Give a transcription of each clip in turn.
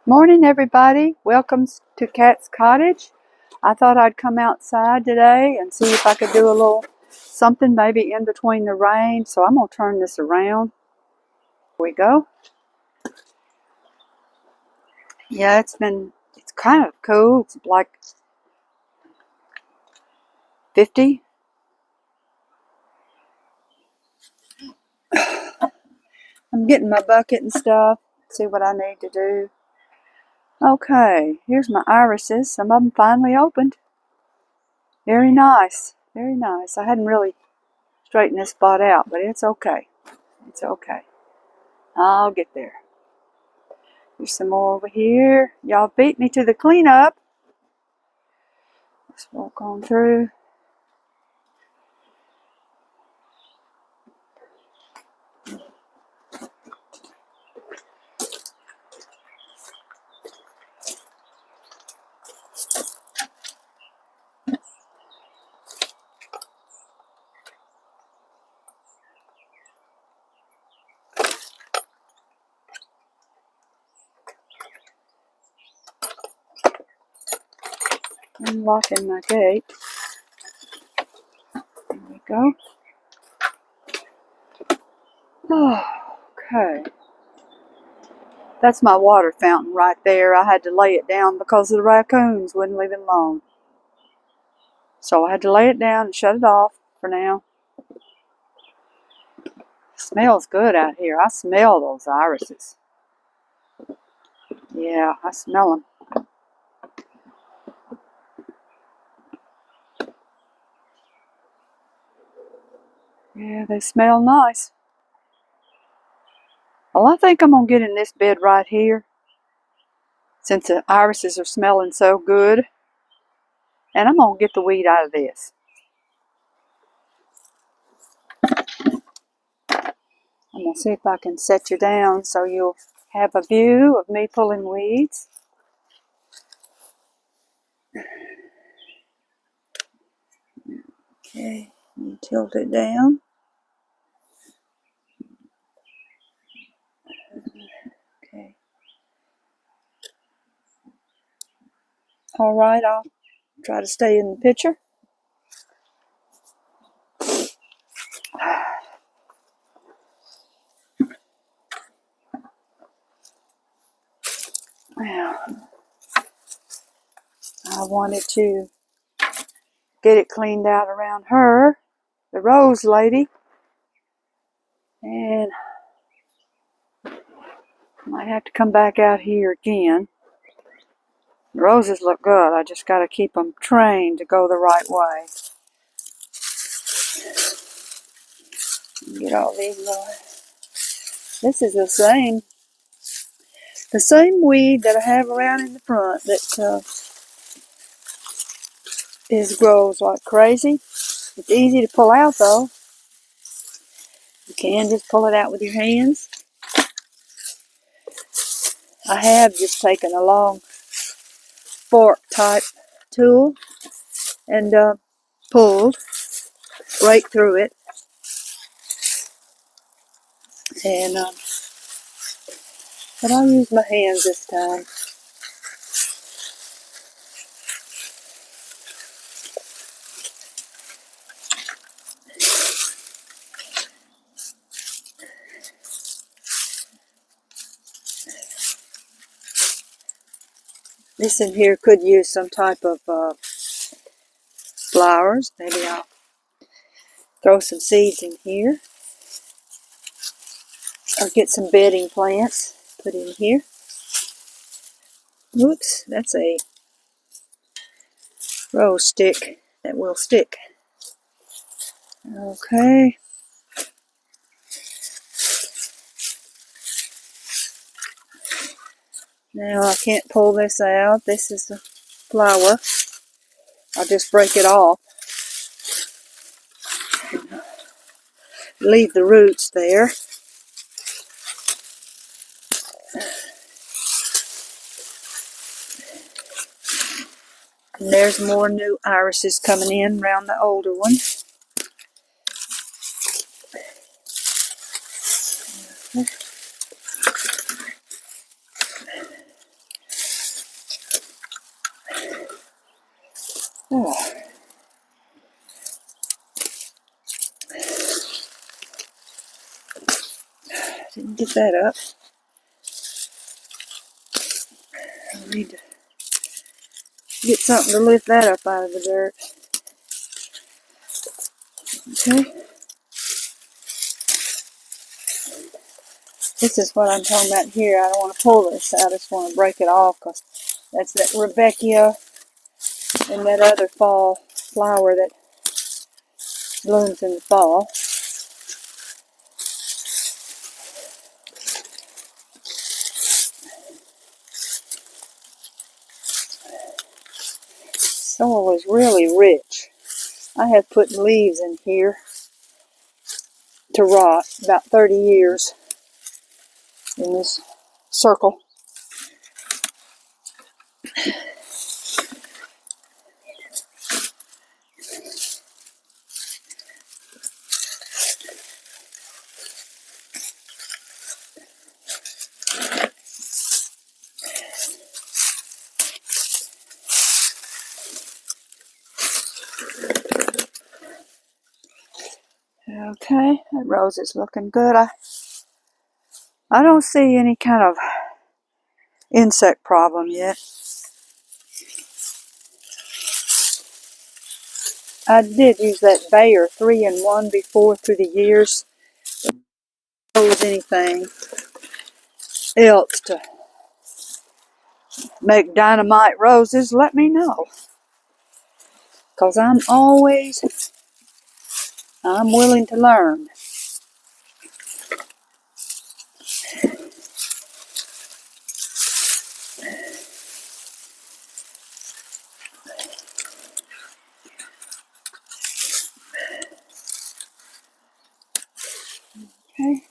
Morning, everybody. Welcome to Cat's Cottage. I thought I'd come outside today and see if I could do a little something maybe in between the rain. So I'm going to turn this around. Here we go. Yeah, it's kind of cool. It's like 50. I'm getting my bucket and stuff. See what I need to do. Okay, here's my irises. Some of them finally opened. Very nice. Very nice. I hadn't really straightened this spot out, but it's okay. It's okay. I'll get there. There's some more over here. Y'all beat me to the cleanup. Let's walk on through. Unlocking my gate. There we go. Oh, okay. That's my water fountain right there. I had to lay it down because the raccoons wouldn't leave it alone. So I had to lay it down and shut it off for now. It smells good out here. I smell those irises. Yeah, I smell them. Yeah, they smell nice. Well, I think I'm going to get in this bed right here since the irises are smelling so good. And I'm going to get the weed out of this. I'm going to see if I can set you down so you'll have a view of me pulling weeds. Okay, you tilt it down. Okay. All right, I'll try to stay in the picture. Now, I wanted to get it cleaned out around her, the rose lady, and I might have to come back out here again. The roses look good. I just got to keep them trained to go the right way. Get all these little. This is the same weed that I have around in the front that grows like crazy. It's easy to pull out though. You can just pull it out with your hands. I have just taken a long fork type tool and pulled right through it. And but I'll use my hands this time. This in here could use some type of flowers. Maybe I'll throw some seeds in here. Or get some bedding plants put in here. Whoops, that's a rose stick that will stick. Okay. Now I can't pull this out. This is the flower. I'll just break it off. Leave the roots there. And there's more new irises coming in around the older one. Oh. Didn't get that up. I need to get something to lift that up out of the dirt. Okay. This is what I'm talking about here. I don't want to pull this out. I just want to break it off because that's that Rebecca and that other fall flower that blooms in the fall. Soil was really rich. I have put leaves in here to rot about 30 years in this circle. Okay, that rose is looking good. I don't see any kind of insect problem yet. I did use that Bayer 3-in-1 before through the years. If there was anything else to make dynamite roses, let me know. Because I'm willing to learn. Okay.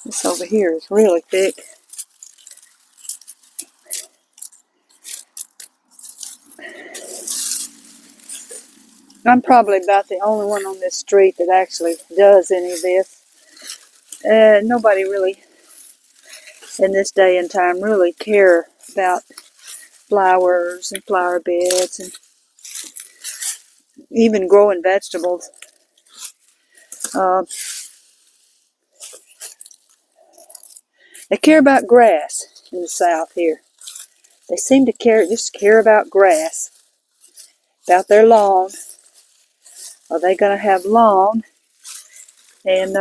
This over here is really thick. I'm probably about the only one on this street that actually does any of this. Nobody really, in this day and time, really care about flowers and flower beds and even growing vegetables. They care about grass in the South here. They seem to just care about grass, about their lawn. Are they going to have lawn? And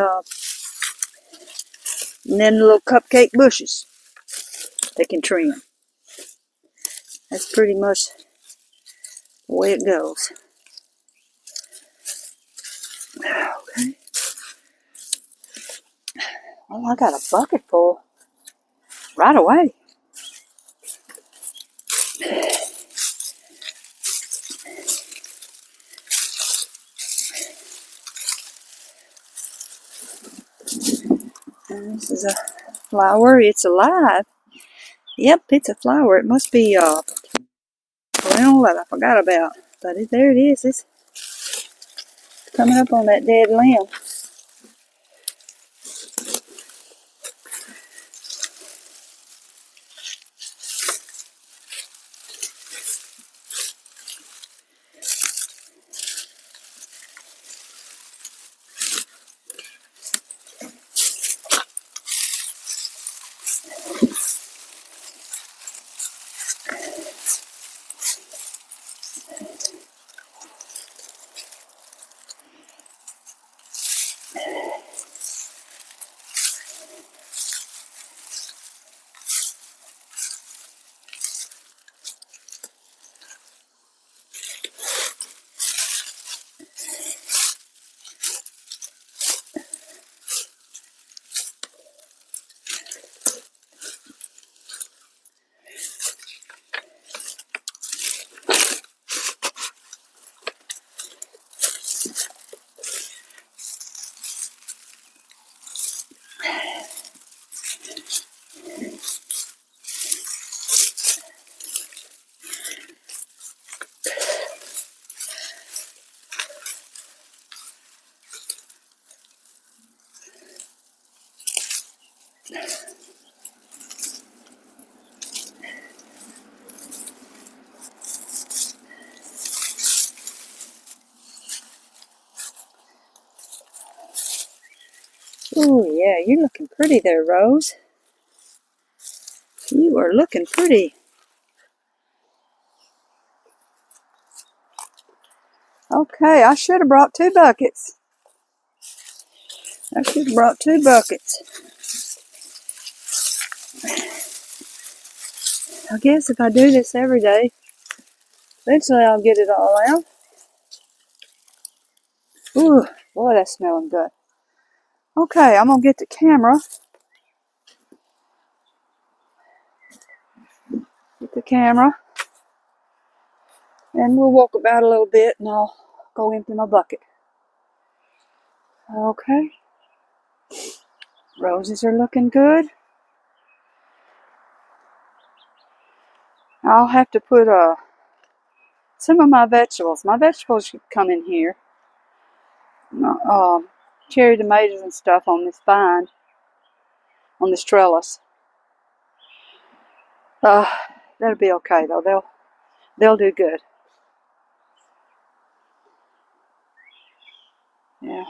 then little cupcake bushes they can trim. That's pretty much the way it goes. Okay. Well, I got a bucket full right away. And this is a flower. It's alive. Yep, it's a flower. It must be well that I forgot about. But there it is. It's coming up on that dead limb. Oh yeah, you're looking pretty there, Rose. You are looking pretty. Okay, I should have brought 2 buckets. I should have brought 2 buckets. I guess if I do this every day, eventually I'll get it all out. Ooh, boy, that's smelling good. Okay, I'm going to get the camera. Get the camera. And we'll walk about a little bit and I'll go empty my bucket. Okay. Roses are looking good. I'll have to put some of my vegetables. My vegetables should come in here. Cherry tomatoes and stuff on this vine, on this trellis. That'll be okay though. They'll do good. Yeah,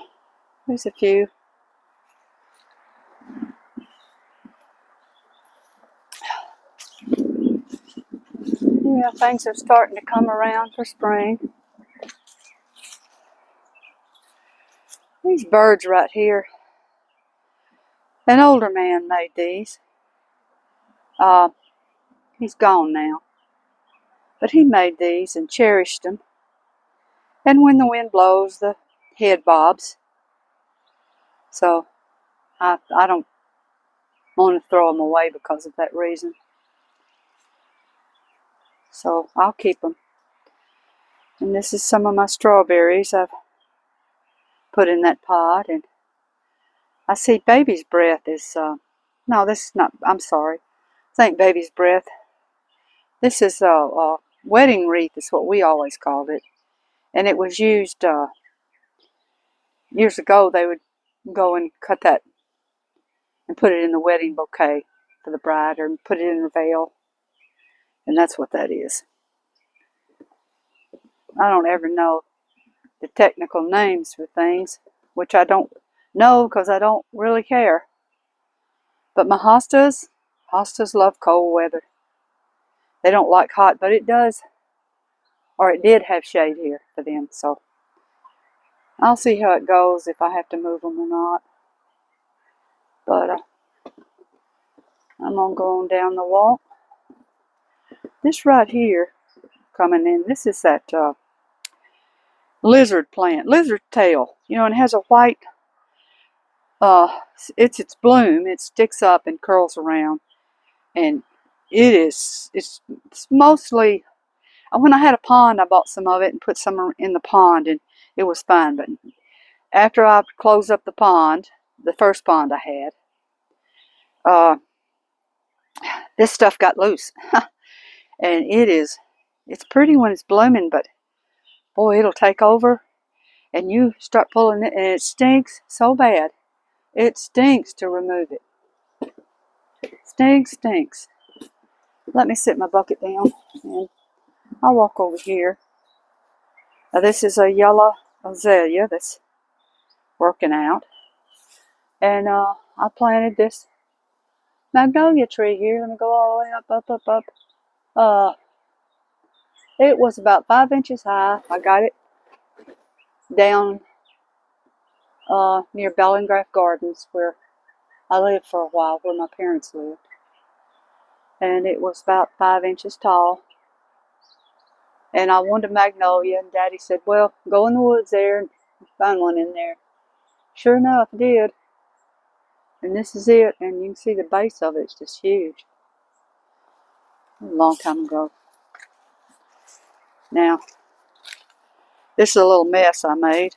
there's a few. Yeah, things are starting to come around for spring. These birds right here. An older man made these. He's gone now. But he made these and cherished them. And when the wind blows, the head bobs. So I don't want to throw them away because of that reason. So I'll keep them. And this is some of my strawberries I've put in that pot. And I see baby's breath is, no, this is not, I'm sorry. I think baby's breath. This is a wedding wreath is what we always called it. And it was used, years ago they would go and cut that and put it in the wedding bouquet for the bride or put it in her veil. And that's what that is. I don't ever know the technical names for things, which I don't know because I don't really care. But my hostas love cold weather. They don't like hot, but it does, or it did have shade here for them. So I'll see how it goes if I have to move them or not. But I'm going to go on down the walk. This right here coming in, this is that lizard plant, lizard tail, and it has a white, it's its bloom, it sticks up and curls around, and it's mostly, when I had a pond, I bought some of it and put some in the pond, and it was fine, but after I closed up the pond, the first pond I had, this stuff got loose, and it's pretty when it's blooming, but boy, it'll take over, and you start pulling it, and it stinks so bad. It stinks to remove it. Stinks. Let me sit my bucket down, and I'll walk over here. Now, this is a yellow azalea that's working out, and I planted this magnolia tree here. Let me go all the way up. It was about 5 inches high. I got it down near Bellingraph Gardens, where I lived for a while, where my parents lived. And it was about 5 inches tall. And I wanted a magnolia, and Daddy said, well, go in the woods there and find one in there. Sure enough, I did. And this is it, and you can see the base of it. It's just huge. A long time ago. Now, this is a little mess I made.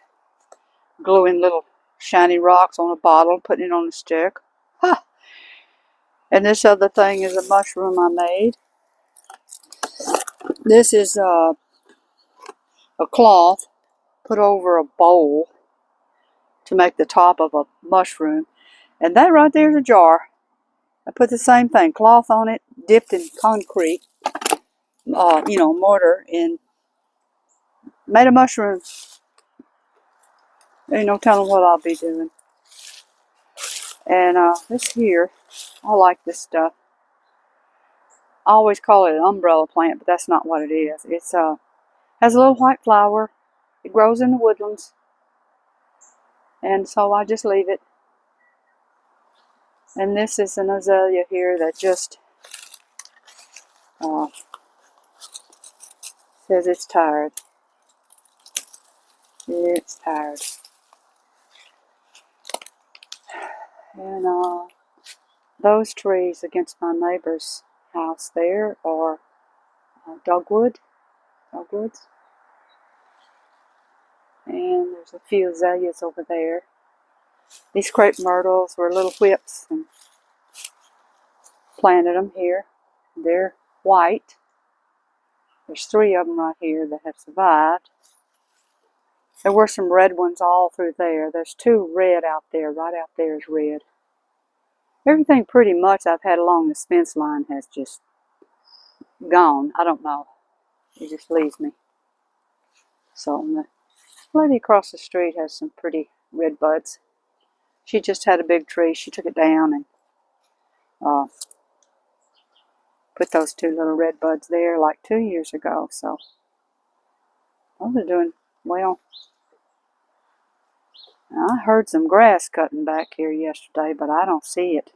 Gluing little shiny rocks on a bottle, putting it on a stick. Ha! And this other thing is a mushroom I made. This is a cloth put over a bowl to make the top of a mushroom. And that right there is a jar. I put the same thing, cloth on it, dipped in concrete, mortar, and made a mushroom. Ain't no telling what I'll be doing. And this here, I like this stuff. I always call it an umbrella plant, but that's not what it is. It's has a little white flower. It grows in the woodlands, and so I just leave it. And this is an azalea here that just says it's tired. It's tired. And those trees against my neighbor's house there are dogwoods. And there's a few azaleas over there. These crepe myrtles were little whips, and planted them here. They're white. There's 3 of them right here that have survived. There were some red ones all through there. There's 2 red out there. Right out there is red. Everything pretty much I've had along this fence line has just gone. I don't know. It just leaves me. So the lady across the street has some pretty red buds. She just had a big tree. She took it down and put those 2 little red buds there like 2 years ago. So those are doing well. Now, I heard some grass cutting back here yesterday, but I don't see it.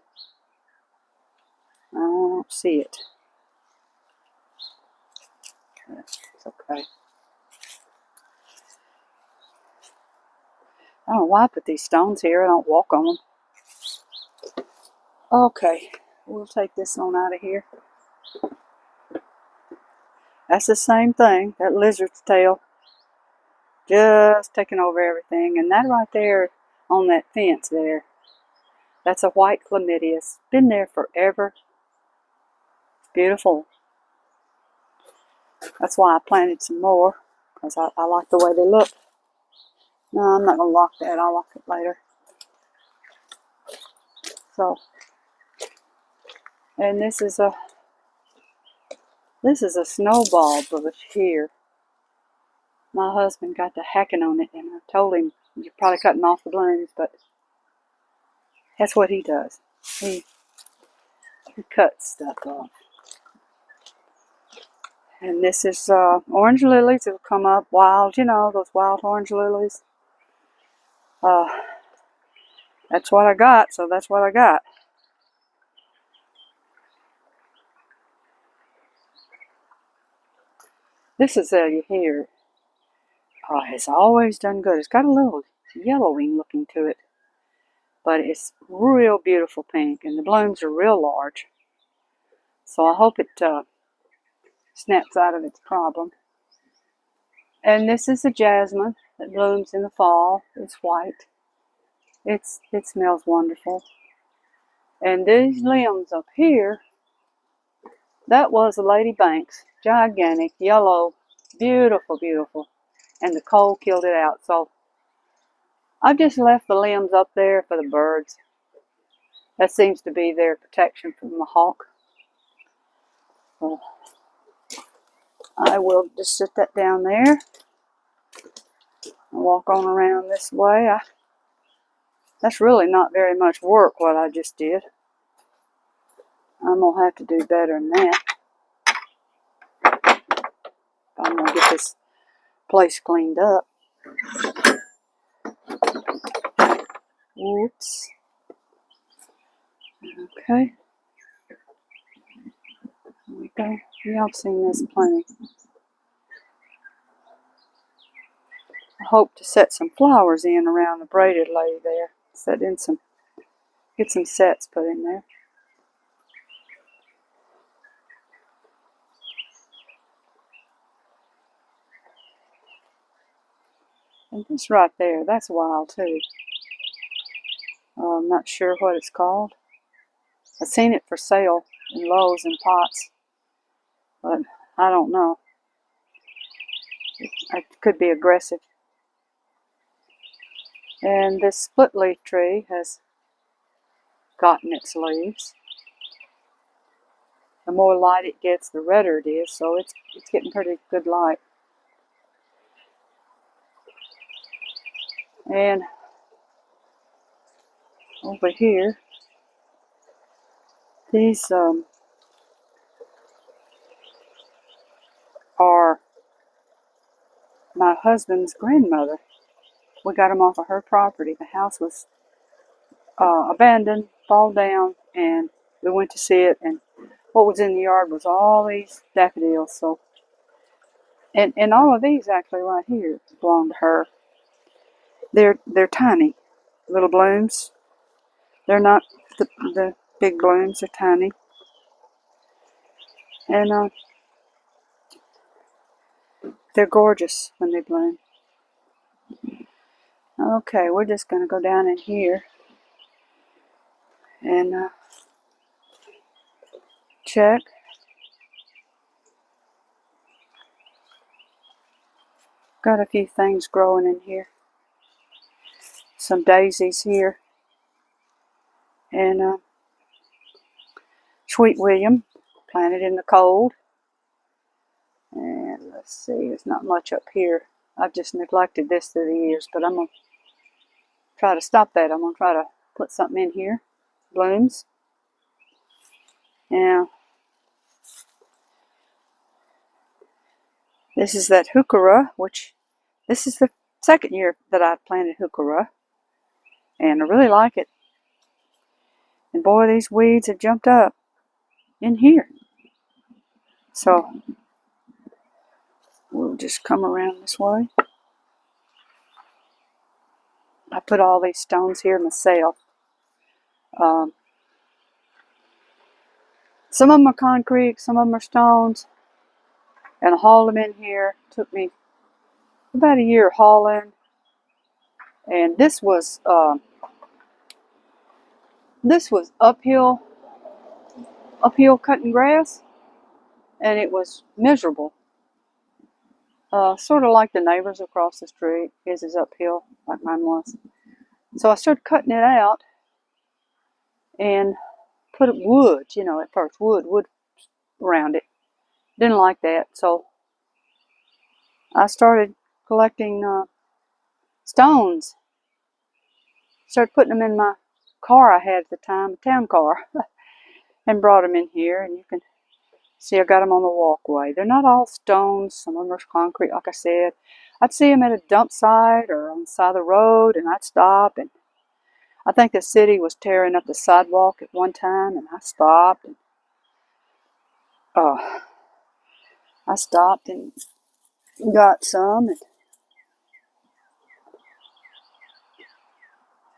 I don't see it. It's okay. I don't know why I put these stones here. I don't walk on them. Okay, we'll take this on out of here. That's the same thing. That lizard's tail just taking over everything. And that right there on that fence there, that's a white chlamydia. It's been there forever. Beautiful. That's why I planted some more, because I like the way they look. No, I'm not going to lock that. I'll lock it later. So, and this is a snowball bush here. My husband got to hacking on it, and I told him, you're probably cutting off the blooms, but that's what he does. He cuts stuff off. And this is orange lilies that will come up wild, you know, those wild orange lilies. That's what I got, so that's what I got. This azalea here has always done good. It's got a little yellowing looking to it, but it's real beautiful pink, and the blooms are real large. So I hope it snaps out of its problem. And this is a jasmine that blooms in the fall. It's white. It smells wonderful. And these limbs up here, that was a Lady Banks, gigantic, yellow, beautiful, beautiful. And the cold killed it out. So I've just left the limbs up there for the birds. That seems to be their protection from the hawk. So I will just sit that down there and walk on around this way. That's really not very much work what I just did. I'm going to have to do better than that. I'm going to get this place cleaned up. Whoops. Okay. There we go. Y'all have seen this plenty. I hope to set some flowers in around the braided lady there. Get some sets put in there. And this right there, that's wild too. I'm not sure what it's called. I've seen it for sale in Lowe's and pots, but I don't know. It could be aggressive. And this split leaf tree has gotten its leaves. The more light it gets, the redder it is, so it's getting pretty good light. And over here, These are my husband's grandmother. We got them off of her property. The house was abandoned, fall down, and we went to see it, and what was in the yard was all these daffodils. So, and all of these actually right here belong to her. They're tiny, little blooms. They're not the big blooms. They're tiny, and they're gorgeous when they bloom. Okay, we're just gonna go down in here and check. Got a few things growing in here. Some daisies here, and Sweet William, planted in the cold. And let's see, there's not much up here. I've just neglected this through the years, but I'm going to try to stop that. I'm going to try to put something in here. Blooms. Now, this is that heuchera, which this is the second year that I've planted heuchera, and I really like it. And boy, these weeds have jumped up in here. So, we'll just come around this way. I put all these stones here myself. Some of them are concrete, some of them are stones. And I hauled them in here. Took me about a year hauling. And this was uphill cutting grass, and it was miserable. Sort of like the neighbors across the street. His is uphill, like mine was. So I started cutting it out and put wood, at first, wood around it. Didn't like that, so I started collecting stones. Started putting them in my car I had at the time, a town car, and brought them in here, and you can see I got them on the walkway. They're not all stones. Some of them are concrete, like I said. I'd see them at a dump site or on the side of the road, and I'd stop. And I think the city was tearing up the sidewalk at one time, and I stopped. And got some.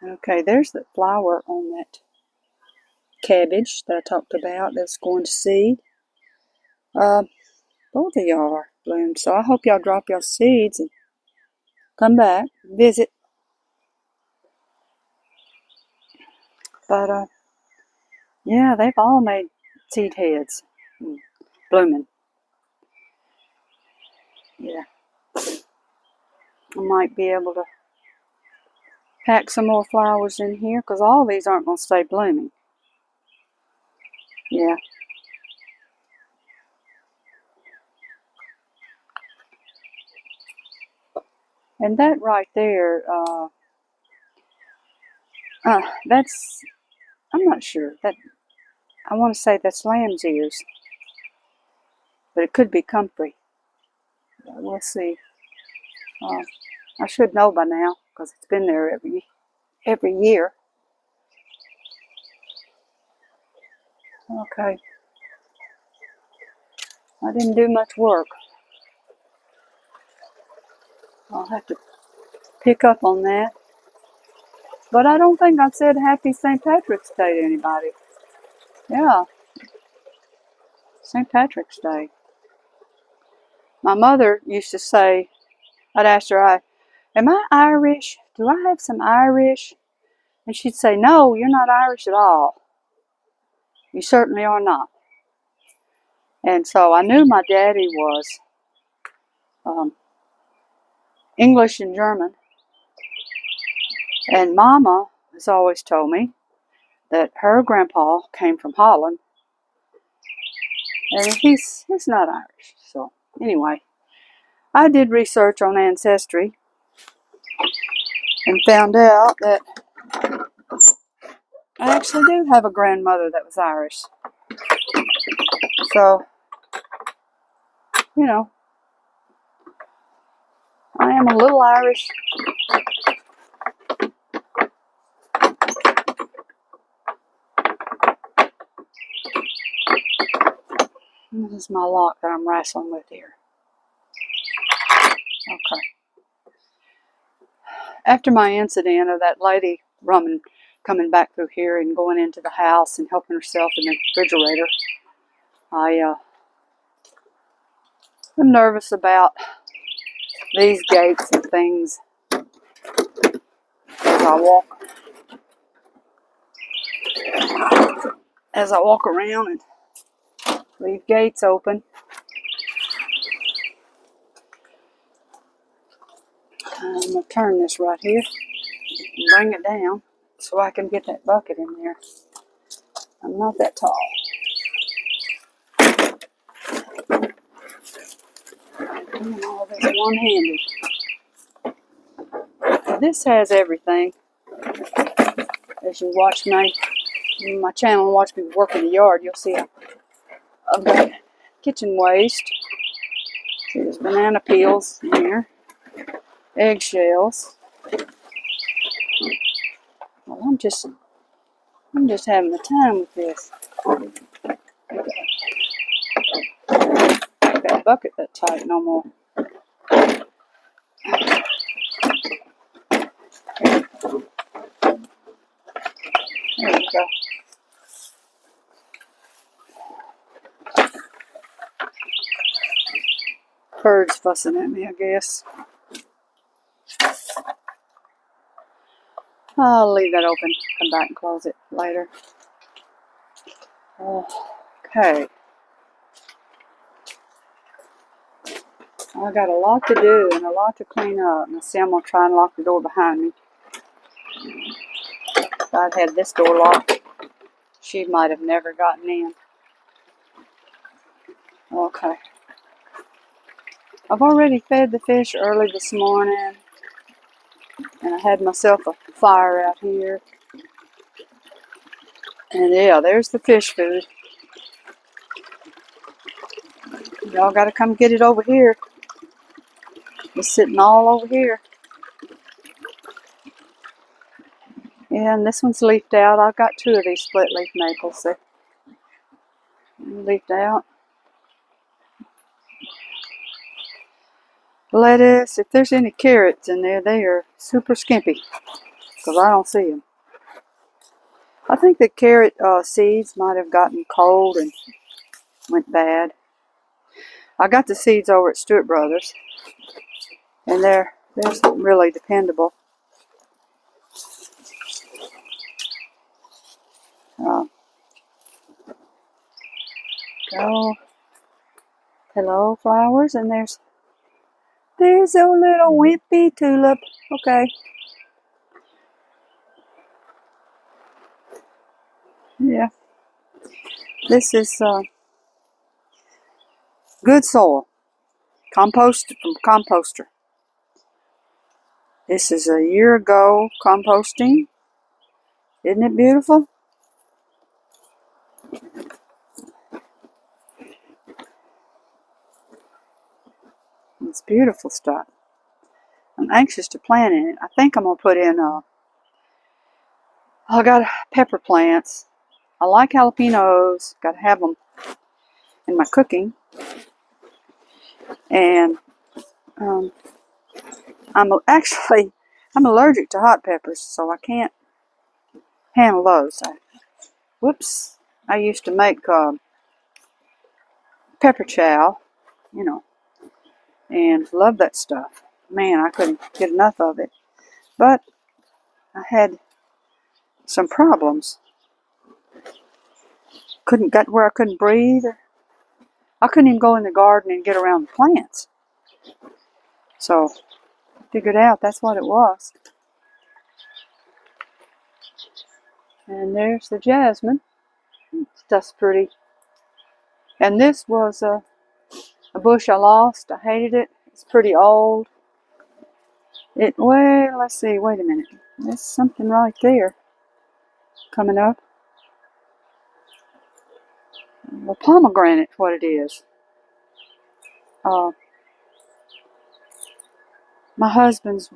Okay, there's the flower on that cabbage that I talked about that's going to seed. Both of y'all are bloomed, so I hope y'all drop your seeds and come back, visit. But yeah, they've all made seed heads, blooming. Yeah, I might be able to pack some more flowers in here because all these aren't going to stay blooming. Yeah. And that right there, that's, I'm not sure. I want to say that's lamb's ears, but it could be comfrey. We'll see. I should know by now because it's been there every year. Okay. I didn't do much work. I'll have to pick up on that. But I don't think I said Happy St. Patrick's Day to anybody. Yeah. St. Patrick's Day. My mother used to say, I'd ask her, am I Irish? Do I have some Irish? And she'd say, no, you're not Irish at all. You certainly are not. And so I knew my daddy was English and German. And Mama has always told me that her grandpa came from Holland. And he's not Irish. So anyway, I did research on Ancestry and found out that I actually do have a grandmother that was Irish. So, you know, I am a little Irish. This is my lock that I'm wrestling with here. Okay. After my incident of that lady coming back through here and going into the house and helping herself in the refrigerator, I'm nervous about these gates and things as I walk around and leave gates open. I'm going to turn this right here and bring it down so I can get that bucket in there. I'm not that tall. Doing all this one-handed. This has everything. As you watch my channel and watch me work in the yard, you'll see I've got kitchen waste. See, there's banana peels in here, eggshells. Well, I'm just having the time with this. That bucket that tight no more. There we go. Birds fussing at me, I guess. I'll leave that open. Come back and close it later. Okay. I got a lot to do and a lot to clean up. And see, I'm going to try and lock the door behind me. If I'd had this door locked, she might have never gotten in. Okay. I've already fed the fish early this morning. And I had myself a fire out here. And yeah, there's the fish food. Y'all got to come get it over here. It's sitting all over here. Yeah, and this one's leafed out. I've got 2 of these split leaf maples. They're leafed out. Lettuce, if there's any carrots in there, they are super skimpy. Because I don't see them. I think the carrot seeds might have gotten cold and went bad. I got the seeds over at Stewart Brothers. And they're really dependable. Go. Hello, flowers. And there's a little wimpy tulip. Okay. Yeah. This is good soil. Compost from Composter. This is a year ago composting. Isn't it beautiful? It's beautiful stuff. I'm anxious to plant in it. I think I'm going to put in, I got pepper plants. I like jalapenos. Got to have them in my cooking. And I'm allergic to hot peppers, so I can't handle those. Whoops. I used to make pepper chow, and love that stuff. Man, I couldn't get enough of it. But I had some problems. Got where I couldn't breathe. I couldn't even go in the garden and get around the plants. So, figured out that's what it was. And there's the jasmine. Stuff's pretty. And this was a bush I lost. I hated it. It's pretty old. Well, let's see. Wait a minute. There's something right there. coming up. Well, pomegranate, what it is. My husband's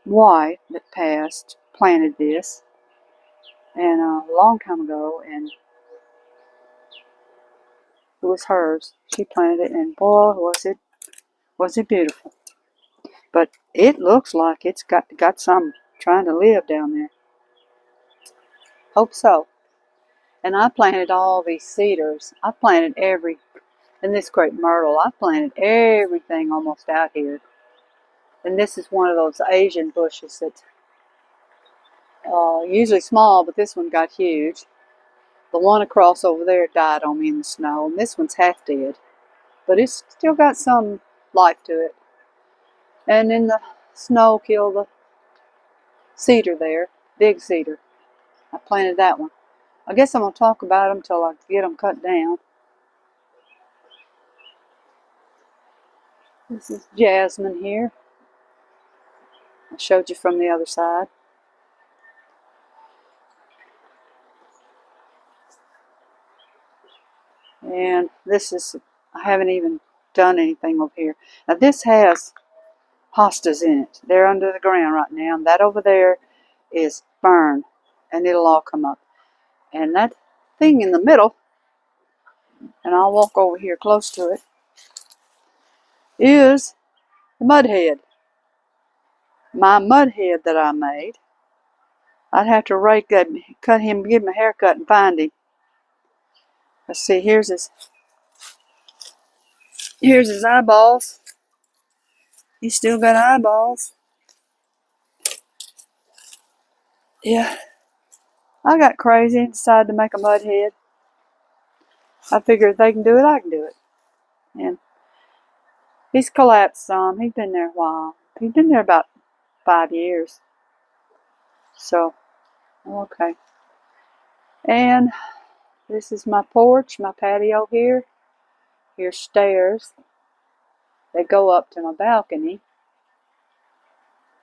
wife that passed planted this, and a long time ago, and it was hers. She planted it, and boy, was it beautiful. But it looks like it's got some trying to live down there. Hope so. And I planted all these cedars. I planted and this crepe myrtle, I planted everything almost out here. And this is one of those Asian bushes that's usually small, but this one got huge. The one across over there died on me in the snow, and this one's half dead. But it's still got some life to it. And then the snow killed the cedar there, big cedar. I planted that one. I guess I'm going to talk about them till I get them cut down. This is jasmine here. I showed you from the other side. And this is, I haven't even done anything over here. Now this has hostas in it. They're under the ground right now. And that over there is fern. And it'll all come up. And that thing in the middle, and I'll walk over here close to it, is the mudhead. My mudhead that I made. I'd have to rake that, cut him, give him a haircut and find him. Let's see, here's his eyeballs. He's still got eyeballs. Yeah. I got crazy and decided to make a mud head. I figured if they can do it, I can do it. And he's collapsed some. He's been there a while. He's been there about 5 years. So, okay. And this is my porch, my patio here. Here's stairs. They go up to my balcony.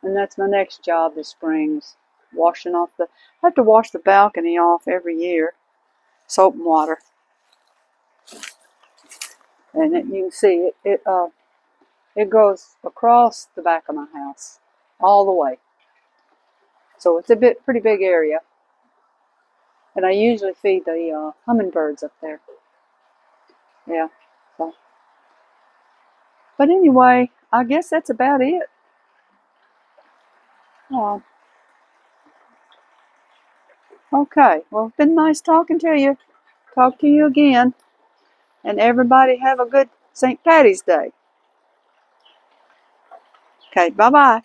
And that's my next job this spring, is washing off I have to wash the balcony off every year. Soap and water. And you can see it goes across the back of my house, all the way. So it's a pretty big area. And I usually feed the hummingbirds up there. Yeah. So. But anyway, I guess that's about it. Okay. Well, it's been nice talking to you. Talk to you again. And everybody have a good St. Patty's Day. Okay, bye-bye.